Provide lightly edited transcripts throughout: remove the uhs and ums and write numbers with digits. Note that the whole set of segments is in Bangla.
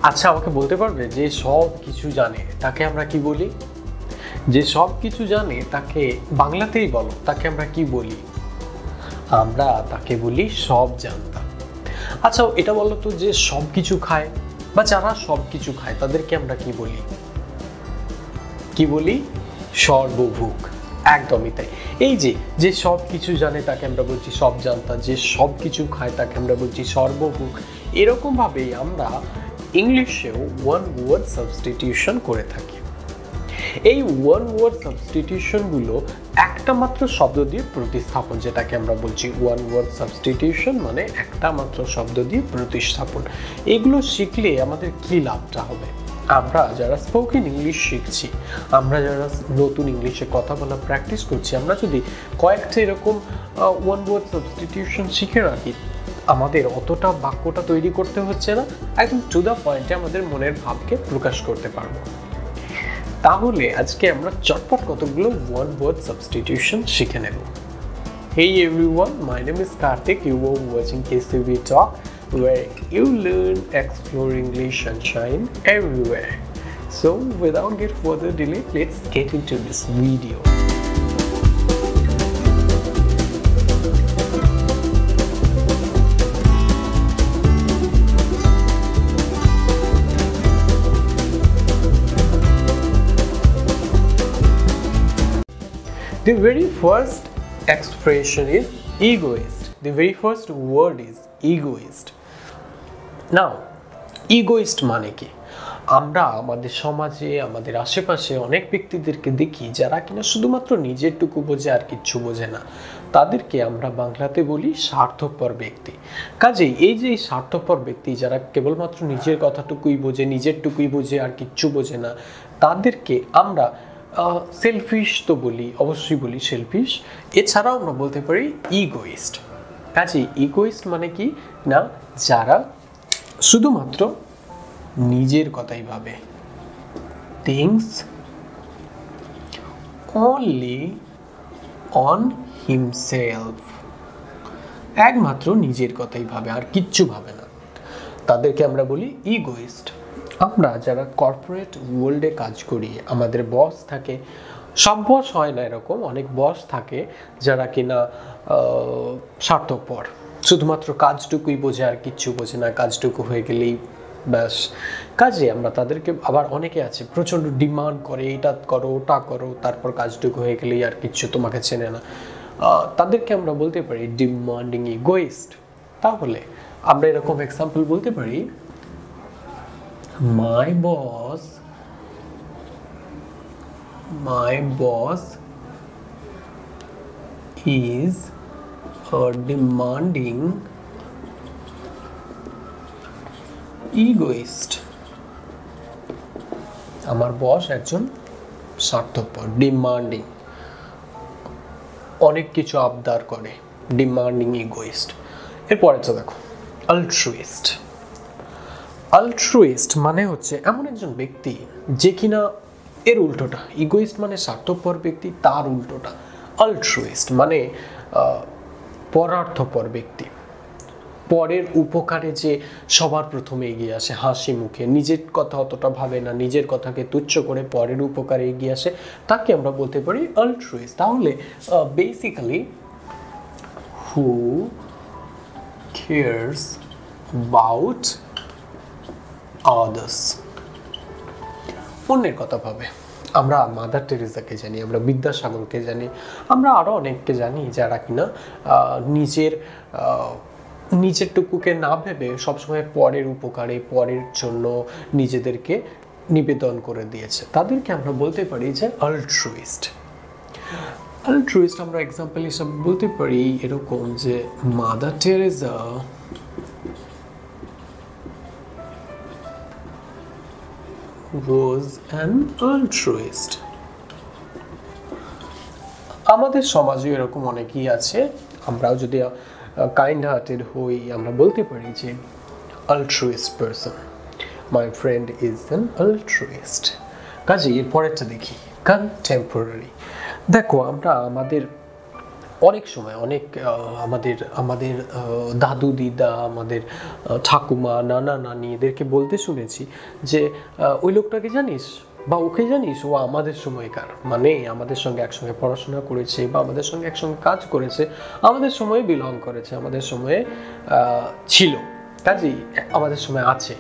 আচ্ছা, আমাকে বলতে পারবে যে সব কিছু জানে তাকে আমরা কি বলি? যে সব কিছু জানে তাকে বাংলাতেই বলো, তাকে আমরা কি বলি? আমরা তাকে বলি সব জানতা। আচ্ছা, এটা বলো তো, যে সব কিছু খায় বা যারা সব কিছু খায় তাদেরকে আমরা কি বলি? কি বলি? সর্বভুক। একদমই তাই। এই যে সব কিছু জানে তাকে আমরা বলছি সব জানতা, যে সব কিছু খায় তাকে আমরা বলছি সর্বভুক। এরকম ভাবেই আমরা ইংলিশেও ওয়ান ওয়ার্ড সাবস্টিটিউশন করে থাকি। এই ওয়ান ওয়ার্ড সাবস্টিটিউশনগুলো একটা মাত্র শব্দ দিয়ে প্রতিস্থাপন, যেটাকে আমরা বলছি ওয়ান ওয়ার্ড সাবস্টিটিউশন, মানে একটা মাত্র শব্দ দিয়ে প্রতিস্থাপন। এগুলো শিখলে আমাদের কি লাভটা হবে? আমরা যারা স্পোকেন ইংলিশ শিখছি, আমরা যারা নতুন ইংলিশে কথা বলা প্র্যাকটিস করছি, আমরা যদি কয়েকটা এরকম ওয়ান ওয়ার্ড সাবস্টিটিউশন শিখে রাখি, আমাদের অতটা বাক্যটা তৈরি করতে হচ্ছে না, একদম টু দ্য পয়েন্টে আমাদের মনের ভাবকে প্রকাশ করতে পারবো। তাহলে আজকে আমরা চটপট কতগুলো ওয়ান ওয়ার্ড সাবস্টিটিউশন শিখে নেব। Hey everyone, my name is Karthik. You are watching KCB Talk, where you learn, explore English and shine everywhere. So without get further delay, let's get into this video. The very first expression is egoist. The very first word is egoist. Now, egoist মানে কি? আমরা আমাদের সমাজে, আমাদের আশেপাশে অনেক ব্যক্তিদেরকে দেখি যারা কিনা শুধুমাত্র নিজেরটুকু বোঝে আর কিচ্ছু বোঝে না। তাদেরকে আমরা বাংলাতে বলি স্বার্থপর ব্যক্তি। কাজেই এই যে স্বার্থপর ব্যক্তি, যারা কেবলমাত্র নিজের কথাটুকুই বোঝে, নিজেরটুকুই বোঝে আর কিচ্ছু বোঝে না, তাদেরকে আমরা সেলফিশ তো বলি, অবশ্যই বলি সেলফিশ। এছাড়াও আমরা বলতে পারি ইগোইস্ট। কাজেই ইগোইস্ট মানে কি না, যারা শুধুমাত্র নিজের কথাই ভাবে। Things only on himself. একমাত্র নিজের কথাই ভাবে, আর কিচ্ছু ভাবে না। তাদেরকে আমরা বলি ইগোইস্ট। আমরা যারা কর্পোরেট ওয়ার্ল্ডে কাজ করি, আমাদের বস থাকে, সব বস হয় না এরকম, অনেক বস থাকে যারা কিনা স্বার্থপর, শুধুমাত্র কাজটুকুই বোঝে আর কিচ্ছু বোঝে না, কাজটুকু হয়ে গেলেই ব্যাস। কাজে আমরা তাদেরকে, আবার অনেকে আছে প্রচণ্ড ডিমান্ড করে, এটা করো ওটা করো, তারপর কাজটুকু হয়ে গেলেই আর কিচ্ছু তোমাকে চেনে না, তাদেরকে আমরা বলতে পারি ডিমান্ডিং ইগোইস্ট। তাহলে আমরা এরকম এক্সাম্পল বলতে পারি, My boss is a demanding egoist. আমার বস একজন স্বার্থপর, ডিমান্ডিং, অনেক কিছু আবদার করে, ডিমান্ডিং ইগোইস্ট। এরপরে তো দেখো অল্ট্রুইস্ট। অল্ট্রুইস্ট মানে হচ্ছে এমন একজন ব্যক্তি যে কিনা এর উল্টোটা। ইগোইস্ট মানে স্বার্থপর ব্যক্তি, তার উল্টোটা অল্ট্রুইস্ট মানে পরার্থপর ব্যক্তি। পরের উপকারে যে সবার প্রথমে এগিয়ে আসে, হাসি মুখে, নিজের কথা অতটা ভাবে না, নিজের কথাকে তুচ্ছ করে পরের উপকারে এগিয়ে আসে, তাকে আমরা বলতে পারি অল্ট্রুইস্ট। তাহলে basically who cares about others, অন্যের কথা ভাবে। আমরা মাদার টেরেসাকে জানি, আমরা বিদ্যাসাগরকে জানি, আমরা আরও অনেককে জানি যারা কিনা নিজেরটুকুকে না ভেবে সবসময় পরের উপকারে, পরের জন্য নিজেদেরকে নিবেদন করে দিয়েছে। তাদেরকে আমরা বলতে পারি যে অল্ট্রুইস্ট। অল্ট্রুইস্ট আমরা এক্সাম্পল হিসাবে বলতে পারি এরকম যে mother Teresa was an altruist. আমাদের সমাজে এরকম অনেকেই আছে, আমরাও যদি কাইন্ড হার্টেড হই, আমরা বলতে পারি যে altruist person, my friend is an altruist. কাজে এর পরেরটা দেখি, contemporary। দেখো, আমরা আমাদের অনেক সময় অনেক আমাদের আমাদের দাদু দিদা, আমাদের ঠাকুমা, নানা নানি এদেরকে বলতে শুনেছি যে ওই লোকটাকে জানিস বা ওকে জানিস, ও আমাদের সময়কার, মানে আমাদের সঙ্গে একসঙ্গে পড়াশোনা করেছে বা আমাদের সঙ্গে একসঙ্গে কাজ করেছে, আমাদের সময়ে বিলং করেছে, আমাদের সময়ে ছিল, কাজেই আমাদের সময় আছে।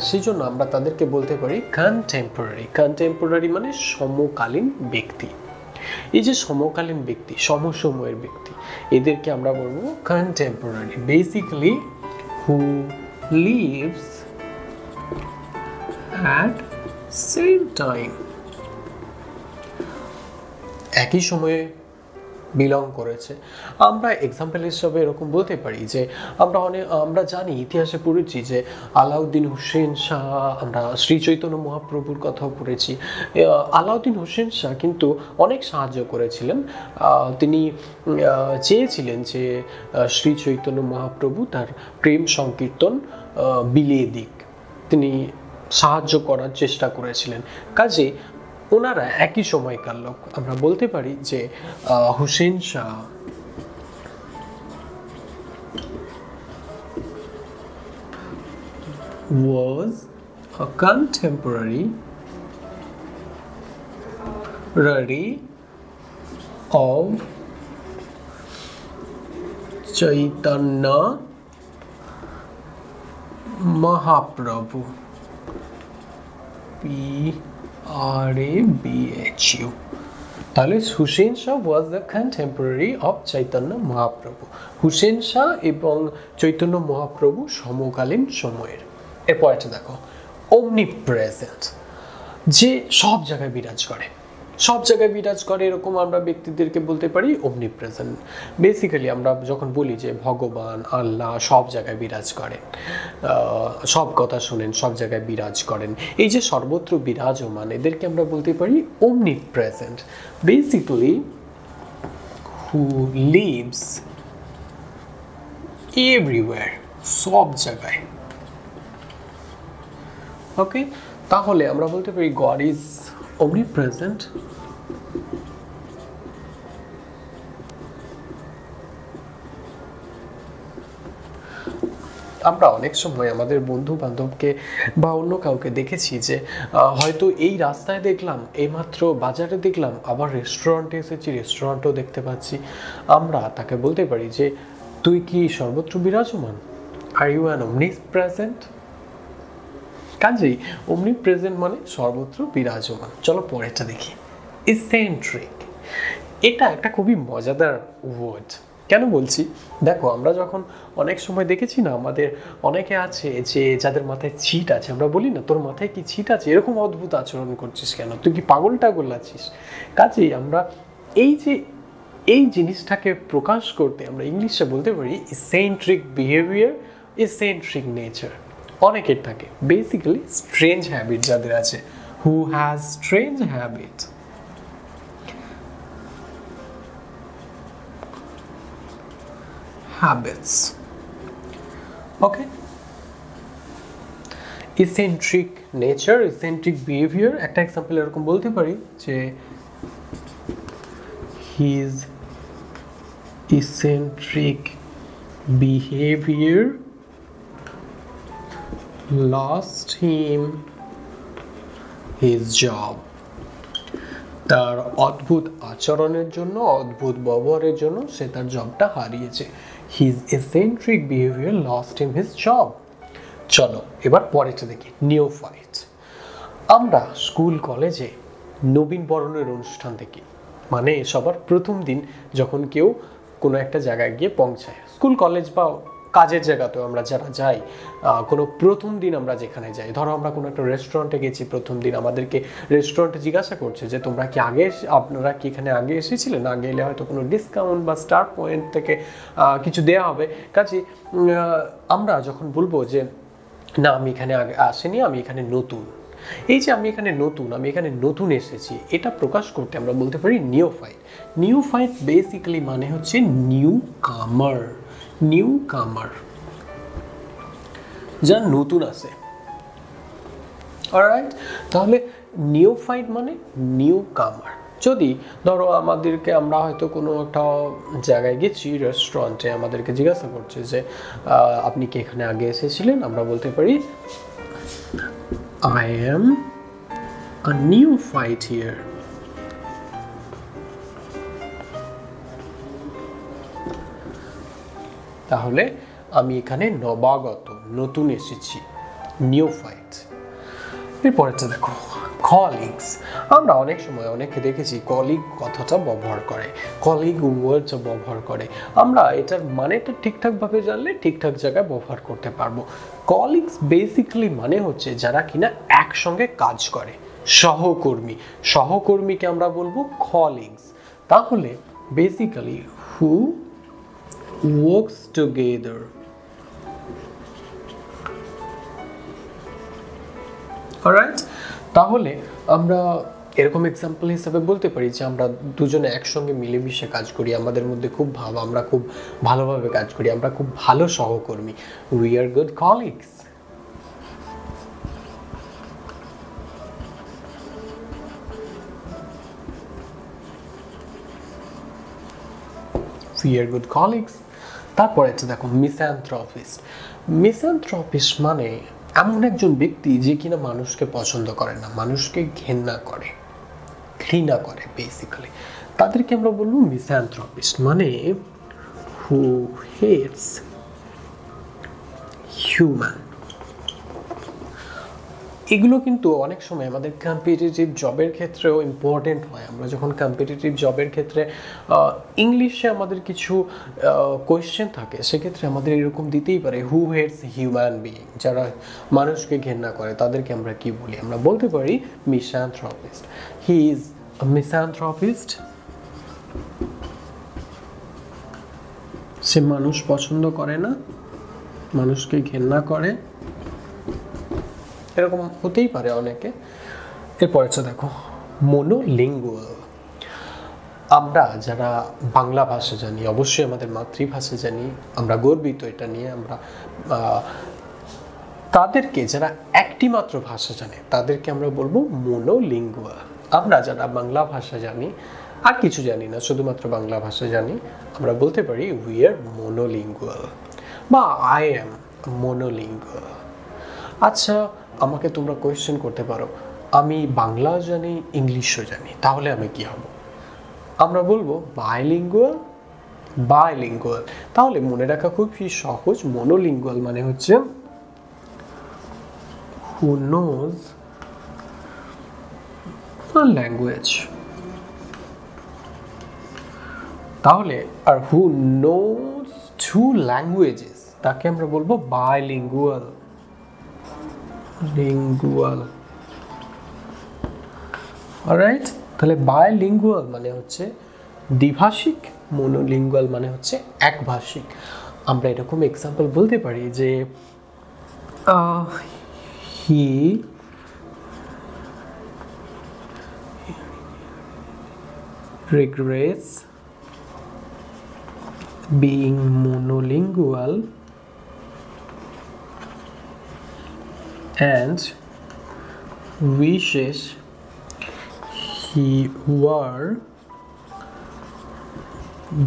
সেই জন্য আমরা তাদেরকে বলতে পারি কন্টেম্পোরারি। কন্টেম্পোরারি মানে সমকালীন ব্যক্তি। এই যে সমকালীন ব্যক্তি, সমসময়ের ব্যক্তি, এদেরকে আমরা বলবো contemporary. Basically who lives at same time, একই সময়ে বিলং করেছে। আমরা এক্সাম্পল হিসাবে এরকম বলতে পারি যে আমরা জানি, ইতিহাসে পড়েছি যে আলাউদ্দিন হোসেন শাহ, আমরা শ্রী চৈতন্য মহাপ্রভুর কথাও পড়েছি। আলাউদ্দিন হোসেন শাহ কিন্তু অনেক সাহায্য করেছিলেন। তিনি চেয়েছিলেন যে শ্রী চৈতন্য মহাপ্রভু তার প্রেম সংকীর্তন বিলিয়ে দিক, তিনি সাহায্য করার চেষ্টা করেছিলেন। কাজে ওনারা একই সময়কার লোক। আমরা বলতে পারি যে Hussain Shah was a contemporary of Chaitanya Mahaprabhu, Prabhu। তাহলে Hussain Shah was the contemporary of Chaitanya Mahaprabhu. Hussain Shah এবং চৈতন্য মহাপ্রভু সমকালীন সময়ের। এরপর একটা দেখো, omnipresent, যে সব জায়গায় বিরাজ করে। সব জায়গায় বিরাজ করে এরকম আমরা ব্যক্তিদেরকে বলতে পারি omnipresent। বেসিক্যালি আমরা যখন বলি যে ভগবান আল্লাহ সব জায়গায় বিরাজ করেন, সব কথা শোনেন, সব জায়গায় বিরাজ করেন, এই যে সর্বত্র বিরাজমান, এদেরকে আমরা বলতে পারি omnipresent। Basically who leaves everywhere, সব জায়গায়। ওকে, তাহলে আমরা বলতে পারি গড ইজ omnipresent আমরা অনেক সময় আমাদের বন্ধু বান্ধবকে বা অন্য কাউকে দেখেছি যে হয়তো এই রাস্তায় দেখলাম, এইমাত্র বাজারে দেখলাম, আবার রেস্টুরেন্টে এসেছি, রেস্টুরেন্টও দেখতে পাচ্ছি। আমরা তাকে বলতে পারি যে তুই কি সর্বত্র বিরাজমান? Are you an omnipresent? কাজেই omnipresent মানে সর্বত্র বিরাজমান। চলো পরেরটা দেখি, ইসেন্ট্রিক। এটা একটা খুবই মজাদার ওয়ার্ড। কেন বলছি, দেখো আমরা যখন অনেক সময় দেখেছি না, আমাদের অনেকে আছে যে যাদের মাথায় ছিট আছে, আমরা বলি না তোর মাথায় কি ছিট আছে, এরকম অদ্ভুত আচরণ করছিস কেন, তুই কি পাগল টাগল আছিস? কাজেই আমরা এই জিনিসটাকে প্রকাশ করতে আমরা ইংলিশে বলতে পারি ইসেন্ট্রিক বিহেভিয়ার, ইসেন্ট্রিক নেচার। অনেকের থাকে বেসিক্যালি স্ট্রেঞ্জ হ্যাবিট, যাদের আছে who has strange habit. habits, okay, eccentric nature, eccentric behavior। একটা এক্সাম্পল এরকম বলতে পারি যে his eccentric behavior lost him his job। তার অদ্ভুত আচরণের জন্য, অদ্ভুত ব্যবহারের জন্য সে তার জবটা হারিয়েছে। His eccentric behavior lost him his job। চলো এবার পরেরটা দেখি, নিওফাইট। আমরা স্কুল কলেজে নবীন বরণের অনুষ্ঠান দেখি, মানে সবার প্রথম দিন যখন কেউ কোনো একটা জায়গায় গিয়ে পৌঁছায়, স্কুল কলেজ বা কাজের জায়গাতেও আমরা যারা যাই, কোনো প্রথম দিন আমরা যেখানে যাই, ধরো আমরা কোনো একটা রেস্টুরেন্টে গেছি, প্রথম দিন আমাদেরকে রেস্টুরেন্টে জিজ্ঞাসা করছে যে তোমরা কি আপনারা কি এখানে আগে এসেছিলেন, না গেলে হয়তো কোনো ডিসকাউন্ট বা স্টার পয়েন্ট থেকে কিছু দেওয়া হবে। কাজে আমরা যখন বলবো যে না আমি এখানে আগে আসিনি, আমি এখানে নতুন, এই যে আমি এখানে নতুন এসেছি, এটা প্রকাশ করতে আমরা বলতে পারি নিওফাইট। নিওফাইট বেসিক্যালি মানে হচ্ছে নিউ কামার, নিউ কামার, যা নতুন আছে। অলরাইট, তাহলে নিওফাইট মানে নিউ কামার। যদি ধরো আমাদেরকে আমরা হয়তো কোনো একটা জায়গায় গেছি, রেস্টুরেন্টে, আমাদেরকে জিজ্ঞাসা করছে যে আপনি কি এখানে আগে এসেছিলেন, আমরা বলতে পারি I am a neophyte here. তাহলে আমি এখানে নবাগত, নতুন এসেছি, নিওফাইট। এরপরেটা দেখো কলিগস। আমরা অনেক সময় অনেকে দেখেছি কলিগ কথাটা ব্যবহার করে, কলিগ ওয়ার্ডটা ব্যবহার করে। আমরা এটার মানেটা ঠিকঠাকভাবে জানলে ঠিকঠাক জায়গায় ব্যবহার করতে পারবো। কলিগস বেসিক্যালি মানে হচ্ছে যারা কিনা একসঙ্গে কাজ করে, সহকর্মী। সহকর্মীকে আমরা বলবো কলিগস। তাহলে বেসিক্যালি হু works together. Alright? তাহলে আমরা এরকম এক্সাম্পল হিসেবে বলতে পারি যে আমরা দুজনে একসঙ্গে মিলেমিশে কাজ করি, আমাদের মধ্যে আমরা খুব ভালোভাবে কাজ করি, আমরা খুব ভালো সহকর্মী। We are good colleagues. We are good colleagues. তারপরে দেখো মিস্যানথ্রপিস্ট। মিস্যানথ্রপিস্ট মানে এমন একজন ব্যক্তি যে কিনা মানুষকে পছন্দ করে না, মানুষকে ঘৃণা করে বেসিক্যালি। তাদেরকে আমরা বলবো মিস্যানথ্রপিস্ট, মানে হু হেটস হিউম্যান। এগুলো কিন্তু অনেক সময় আমাদের কম্পিটিটিভ জবের ক্ষেত্রেও ইম্পর্টেন্ট হয়। আমরা যখন কম্পিটিটিভ জবের ক্ষেত্রে ইংলিশে আমাদের কিছু কোয়েশ্চেন থাকে, সেক্ষেত্রে আমাদের এরকম দিতেই পারে হু হেটস হিউম্যান বিইং, যারা মানুষকে ঘৃণা করে তাদেরকে আমরা কি বলি? আমরা বলতে পারি মিস্যানথ্রপিস্ট। He is a মিস্যানথ্রপিস্ট। সে মানুষ পছন্দ করে না, মানুষকে ঘৃণা করে, এরকম হতেই পারে অনেকে। এরপরে দেখো মনোলিঙ্গুয়াল। আমরা যারা বাংলা ভাষা জানি, অবশ্যই আমাদের মাতৃভাষা জানি, আমরা গর্বিত এটা নিয়ে। আমরা তাদেরকে যারা একটি মাত্র ভাষা জানে তাদেরকে আমরা বলবো মনোলিঙ্গুয়াল। আমরা যারা বাংলা ভাষা জানি, আর কিছু জানি না, শুধুমাত্র বাংলা ভাষা জানি, আমরা বলতে পারি উই আর মনোলিঙ্গুয়াল বা আই এম মনোলিঙ্গুয়াল। আচ্ছা, আমাকে তোমরা কোয়েশ্চেন করতে পারো, আমি বাংলা জানি, ইংলিশও জানি, তাহলে আমি কি হব? আমরা বলবো বাইলিঙ্গুয়াল। তাহলে মনে রাখা খুবই সহজ। মনোলিঙ্গুয়াল মানে হচ্ছে who knows a language। তাহলে আর who knows two languages, তাকে আমরা বলবো বাইলিঙ্গুয়াল। অলরাইট, তাহলে বাইলিঙ্গুয়াল মানে হচ্ছে দ্বিভাষিক, মনোলিঙ্গুয়াল মানে হচ্ছে একভাষিক। আমরা এরকম এক্সাম্পল বলতে পারি যে হি regrets being monolingual and wishes he were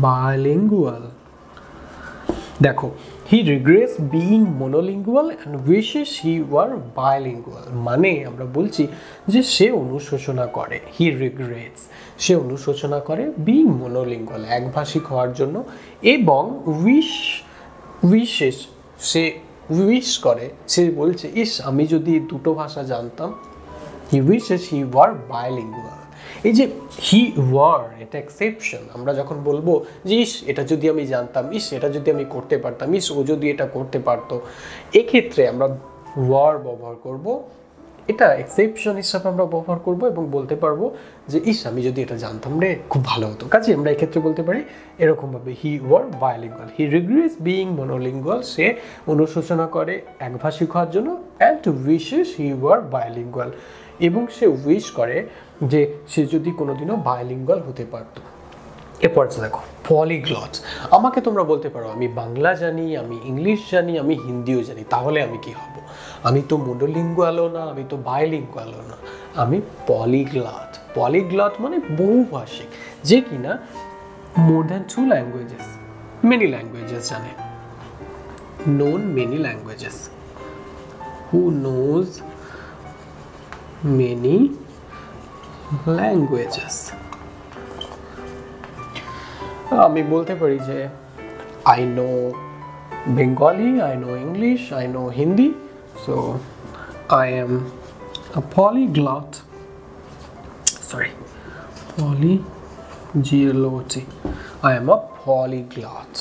bilingual. দেখো, he regrets being monolingual and wishes he were bilingual মানে আমরা বলছি যে সে অনুশোচনা করে, he regrets, সে অনুশোচনা করে being monolingual, একভাষিক হওয়ার জন্য, এবং wishes, সে উইশ করে, সে বলছে ইস আমি যদি দুটো ভাষা জানতাম। হি উইশেস হি ওয়ার বাইলিঙ্গুয়াল। এই যে হি ওয়ার, এটা এক্সেপশন। আমরা যখন বলবো যে ইস এটা যদি আমি জানতাম, ইস এটা যদি আমি করতে পারতাম, ইস ও যদি এটা করতে পারতো, এক্ষেত্রে আমরা ওয়ার ব্যবহার করব। এটা এক্সেপশন হিসাবে আমরা ব্যবহার করব এবং বলতে পারবো যে ইস আমি যদি এটা জানতাম রে খুব ভালো হতো। কাজে আমরা এক্ষেত্রে বলতে পারি এরকমভাবে he were bilingual, he regrets being monolingual, সে অনুশোচনা করে একভাষিক হওয়ার জন্য, and wishes he were bilingual, এবং সে উইশ করে যে সে যদি কোনোদিনও বাইলিঙ্গুয়াল হতে পারতো। এরপর দেখো পলিগ্লট। আমাকে তোমরা বলতে পারো আমি বাংলা জানি, আমি ইংলিশ জানি, আমি হিন্দিও জানি, তাহলে আমি কি হব? আমি তো মোনোলিঙ্গুয়ালও না, আমি তো বাইলিঙ্গুয়ালও না, আমি পলিগ্লট। পলিগ্লট মানে বহুভাষিক, যে কিনা more than 2 languages, many languages জানে। known many languages, who knows many languages. আমি বলতে পারি যে I know Bengali, I know English, I know Hindi, so I am a polyglot. Sorry, polyglot. I am a polyglot.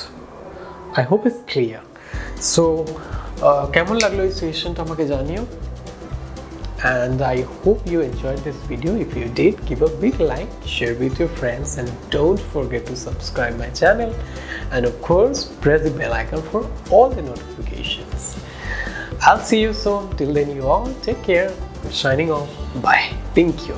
I hope it's clear. So কেমন লাগলো এই সেশনটা আমাকে জানিও, and I hope you enjoyed this video. If you did, give a big like, share with your friends, and don't forget to subscribe my channel, and of course press the bell icon for all the notifications. I'll see you soon. Till then, you all take care. Signing off. Bye. Thank you.